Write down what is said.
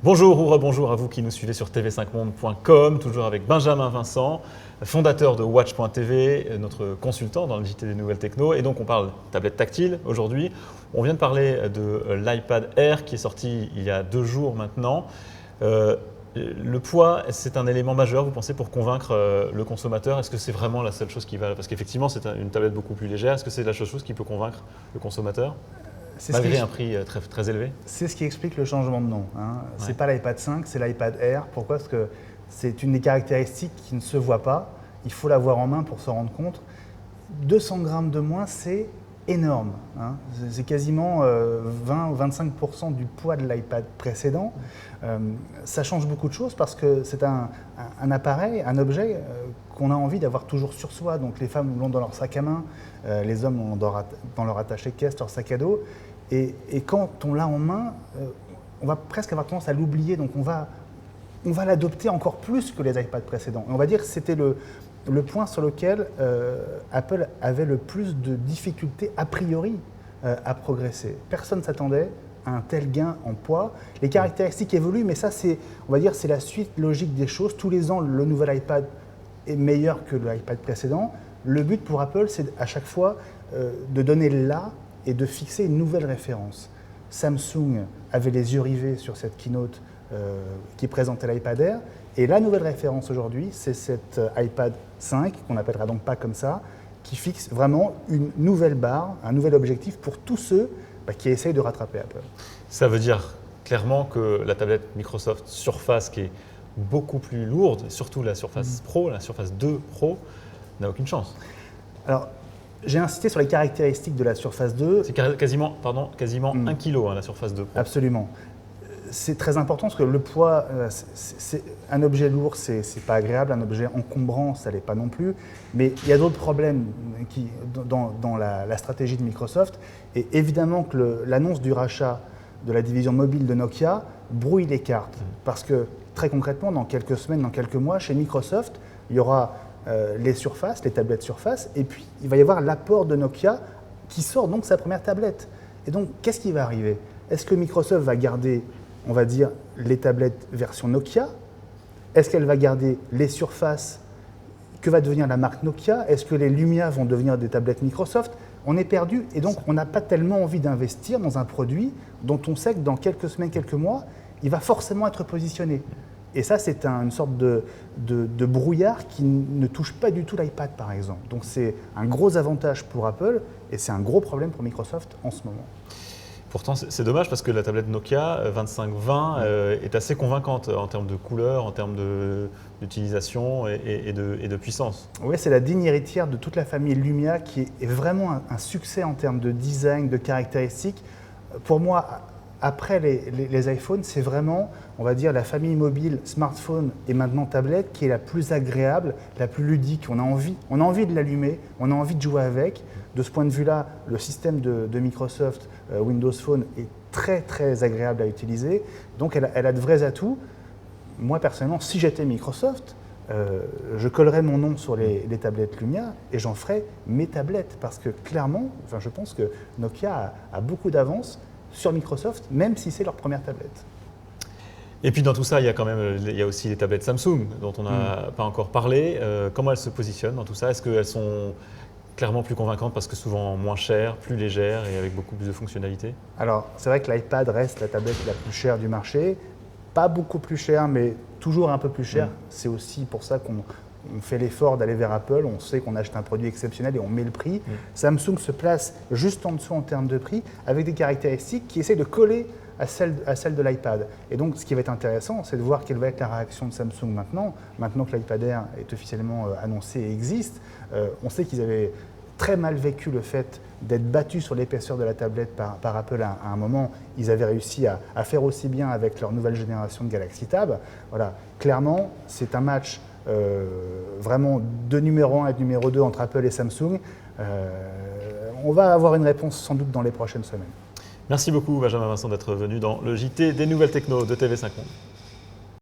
Bonjour ou rebonjour à vous qui nous suivez sur tv5monde.com, toujours avec Benjamin Vincent, fondateur de Watch.tv, notre consultant dans le JT des nouvelles techno. Et donc on parle tablette tactile aujourd'hui. On vient de parler de l'iPad Air qui est sorti il y a 2 jours maintenant. Le poids, c'est un élément majeur, vous pensez, pour convaincre le consommateur? Est-ce que c'est vraiment la seule chose qui va… Parce qu'effectivement, c'est une tablette beaucoup plus légère. Est-ce que c'est la seule chose qui peut convaincre le consommateur malgré un prix très, très élevé? C'est ce qui explique le changement de nom. Ce n'est Ouais. pas l'iPad 5, c'est l'iPad Air. Pourquoi? Parce que c'est une des caractéristiques qui ne se voit pas. Il faut l'avoir en main pour s'en rendre compte. 200 grammes de moins, c'est énorme. C'est quasiment 20 ou 25% du poids de l'iPad précédent. Ça change beaucoup de choses parce que c'est un appareil, un objet qu'on a envie d'avoir toujours sur soi. Donc les femmes l'ont dans leur sac à main, les hommes l'ont dans leur attaché-caisse, leur sac à dos. Et quand on l'a en main, on va presque avoir tendance à l'oublier. Donc on va l'adopter encore plus que les iPads précédents. Et on va dire que c'était le point sur lequel Apple avait le plus de difficultés a priori à progresser. Personne ne s'attendait à un tel gain en poids. Les caractéristiques évoluent, mais ça, on va dire, c'est la suite logique des choses. Tous les ans, le nouvel iPad est meilleur que l'iPad précédent. Le but pour Apple, c'est à chaque fois de donner là et de fixer une nouvelle référence. Samsung avait les yeux rivés sur cette keynote qui présentait l'iPad Air. Et la nouvelle référence aujourd'hui, c'est cet iPad 5, qu'on n'appellera donc pas comme ça, qui fixe vraiment une nouvelle barre, un nouvel objectif pour tous ceux qui essayent de rattraper Apple. Ça veut dire clairement que la tablette Microsoft Surface, qui est beaucoup plus lourde, surtout la Surface Pro, la Surface 2 Pro, n'a aucune chance. Alors, j'ai insisté sur les caractéristiques de la Surface 2. C'est quasiment 1 kg la Surface 2 Pro. Absolument. C'est très important parce que le poids, c'est un objet lourd, c'est pas agréable, un objet encombrant, ça l'est pas non plus. Mais il y a d'autres problèmes dans la stratégie de Microsoft. Et évidemment que l'annonce du rachat de la division mobile de Nokia brouille les cartes. Parce que très concrètement, dans quelques semaines, dans quelques mois, chez Microsoft, il y aura les Surface, les tablettes Surface, et puis il va y avoir l'apport de Nokia qui sort donc sa première tablette. Et donc, qu'est-ce qui va arriver? Est-ce que Microsoft va garder, on va dire, les tablettes version Nokia? Est-ce qu'elle va garder les Surface? Que va devenir la marque Nokia? Est-ce que les Lumia vont devenir des tablettes Microsoft? On est perdu et donc on n'a pas tellement envie d'investir dans un produit dont on sait que dans quelques semaines, quelques mois, il va forcément être positionné. Et ça, c'est une sorte de brouillard qui ne touche pas du tout l'iPad, par exemple. Donc c'est un gros avantage pour Apple et c'est un gros problème pour Microsoft en ce moment. Pourtant, c'est dommage parce que la tablette Nokia 2520 est assez convaincante en termes de couleur, en termes d'utilisation et de puissance. Oui, c'est la digne héritière de toute la famille Lumia qui est vraiment un succès en termes de design, de caractéristiques. Pour moi, après les iPhones, c'est vraiment, on va dire, la famille mobile, smartphone et maintenant tablette qui est la plus agréable, la plus ludique. On a envie de l'allumer, on a envie de jouer avec. De ce point de vue-là, le système de Microsoft, Windows Phone, est très très agréable à utiliser. Donc elle a de vrais atouts. Moi personnellement, si j'étais Microsoft, je collerais mon nom sur les tablettes Lumia et j'en ferais mes tablettes. Parce que clairement, je pense que Nokia a beaucoup d'avance sur Microsoft, même si c'est leur première tablette. Et puis dans tout ça, il y a aussi les tablettes Samsung dont on n'a pas encore parlé. Comment elles se positionnent dans tout ça? Est-ce qu'elles sont clairement plus convaincantes parce que souvent moins chères, plus légères et avec beaucoup plus de fonctionnalités? Alors, c'est vrai que l'iPad reste la tablette la plus chère du marché. Pas beaucoup plus chère, mais toujours un peu plus chère. C'est aussi pour ça qu'on fait l'effort d'aller vers Apple. On sait qu'on achète un produit exceptionnel et on met le prix. Samsung se place juste en dessous en termes de prix avec des caractéristiques qui essaient de coller à celle de l'iPad. Et donc, ce qui va être intéressant, c'est de voir quelle va être la réaction de Samsung maintenant que l'iPad Air est officiellement annoncé et existe. On sait qu'ils avaient très mal vécu le fait d'être battus sur l'épaisseur de la tablette par Apple à un moment. Ils avaient réussi à faire aussi bien avec leur nouvelle génération de Galaxy Tab. Voilà. Clairement, c'est un match vraiment de numéro 1 et de numéro 2 entre Apple et Samsung. On va avoir une réponse sans doute dans les prochaines semaines. Merci beaucoup Benjamin Vincent d'être venu dans le JT des nouvelles techno de TV5 Monde.